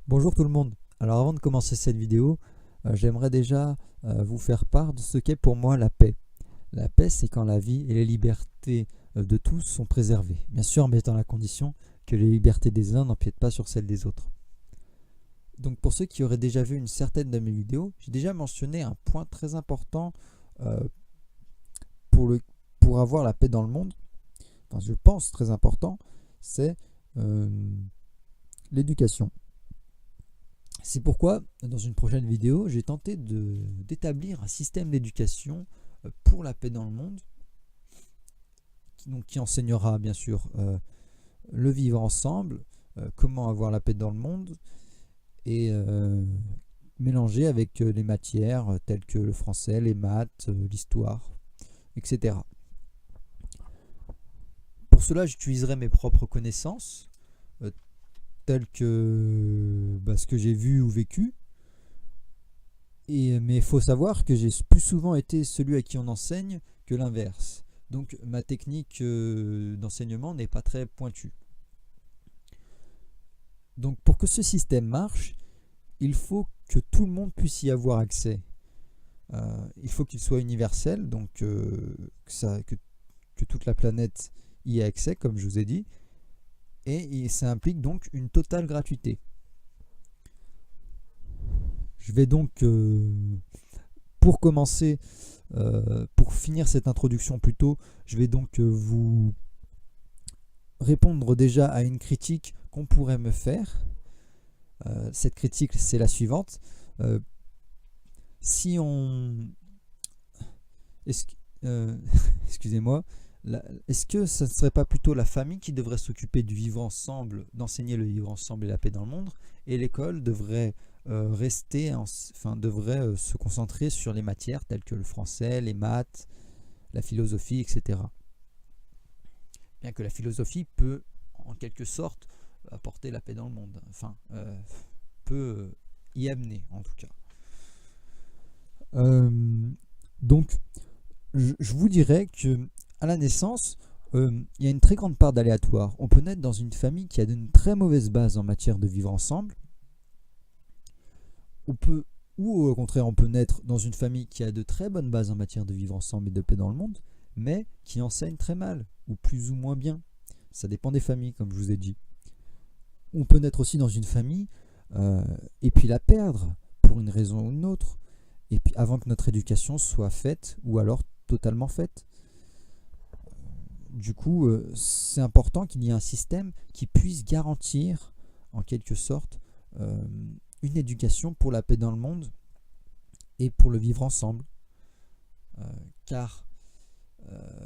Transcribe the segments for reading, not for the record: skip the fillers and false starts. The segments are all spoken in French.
Bonjour tout le monde. Alors avant de commencer cette vidéo, j'aimerais déjà vous faire part de ce qu'est pour moi la paix. La paix, c'est quand la vie et les libertés de tous sont préservées, bien sûr en mettant la condition que les libertés des uns n'empiètent pas sur celles des autres. Donc pour ceux qui auraient déjà vu une certaine de mes vidéos, j'ai déjà mentionné un point très important euh, pour avoir la paix dans le monde, enfin je pense très important, c'est l'éducation. C'est pourquoi, dans une prochaine vidéo, j'ai tenté d'établir un système d'éducation pour la paix dans le monde, qui enseignera bien sûr le vivre ensemble, comment avoir la paix dans le monde, et mélanger avec les matières telles que le français, les maths, l'histoire, etc. Pour cela, j'utiliserai mes propres connaissances, telles que ce que j'ai vu ou vécu. Mais il faut savoir que j'ai plus souvent été celui à qui on enseigne que l'inverse. Donc ma technique d'enseignement n'est pas très pointue. Donc pour que ce système marche, il faut que tout le monde puisse y avoir accès. Il faut qu'il soit universel, donc que toute la planète y ait accès, comme je vous ai dit. Et ça implique donc une totale gratuité. Je vais donc, pour commencer, pour finir cette introduction plutôt, je vais donc vous répondre déjà à une critique qu'on pourrait me faire. Cette critique, c'est la suivante. Si on... Excusez-moi. Est-ce que ce ne serait pas plutôt la famille qui devrait s'occuper du vivre ensemble, d'enseigner le vivre ensemble et la paix dans le monde, et l'école devrait devrait se concentrer sur les matières telles que le français, les maths, la philosophie, etc. Bien que la philosophie peut, en quelque sorte, apporter la paix dans le monde, peut y amener en tout cas. Donc, je vous dirais que à la naissance, il y a une très grande part d'aléatoire. On peut naître dans une famille qui a une très mauvaise base en matière de vivre ensemble. Ou au contraire, on peut naître dans une famille qui a de très bonnes bases en matière de vivre ensemble et de paix dans le monde, mais qui enseigne très mal, ou plus ou moins bien. Ça dépend des familles, comme je vous ai dit. On peut naître aussi dans une famille et puis la perdre pour une raison ou une autre, et puis avant que notre éducation soit faite, ou alors totalement faite. Du coup, c'est important qu'il y ait un système qui puisse garantir, en quelque sorte, une éducation pour la paix dans le monde et pour le vivre ensemble. Car,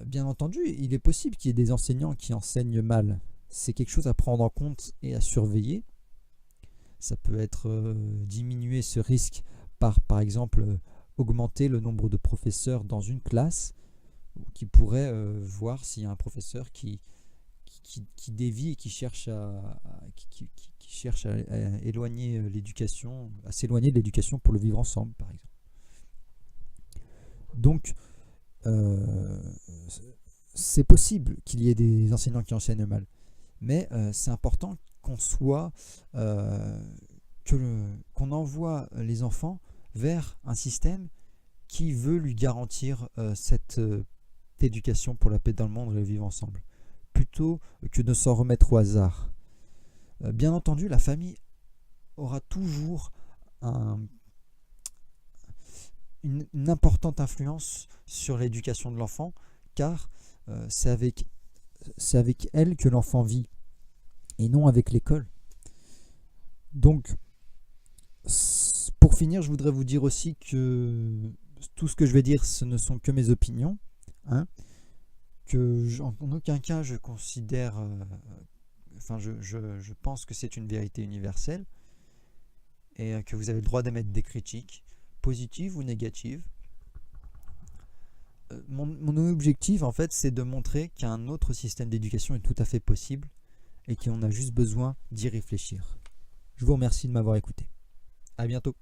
bien entendu, il est possible qu'il y ait des enseignants qui enseignent mal. C'est quelque chose à prendre en compte et à surveiller. Ça peut être diminuer ce risque par exemple, augmenter le nombre de professeurs dans une classe, qui pourrait voir s'il y a un professeur qui dévie et qui cherche à éloigner l'éducation, à s'éloigner de l'éducation pour le vivre ensemble, par exemple. Donc, c'est possible qu'il y ait des enseignants qui enseignent mal, mais c'est important qu'on qu'on envoie les enfants vers un système qui veut lui garantir cette éducation pour la paix dans le monde et le vivre ensemble, plutôt que de s'en remettre au hasard. Bien entendu, la famille aura toujours une importante influence sur l'éducation de l'enfant, car c'est avec elle que l'enfant vit, et non avec l'école. Donc, pour finir, je voudrais vous dire aussi que tout ce que je vais dire, ce ne sont que mes opinions, en aucun cas je considère, je pense que c'est une vérité universelle, et que vous avez le droit d'émettre des critiques, positives ou négatives. Mon objectif, en fait, c'est de montrer qu'un autre système d'éducation est tout à fait possible, et qu'on a juste besoin d'y réfléchir. Je vous remercie de m'avoir écouté. À bientôt.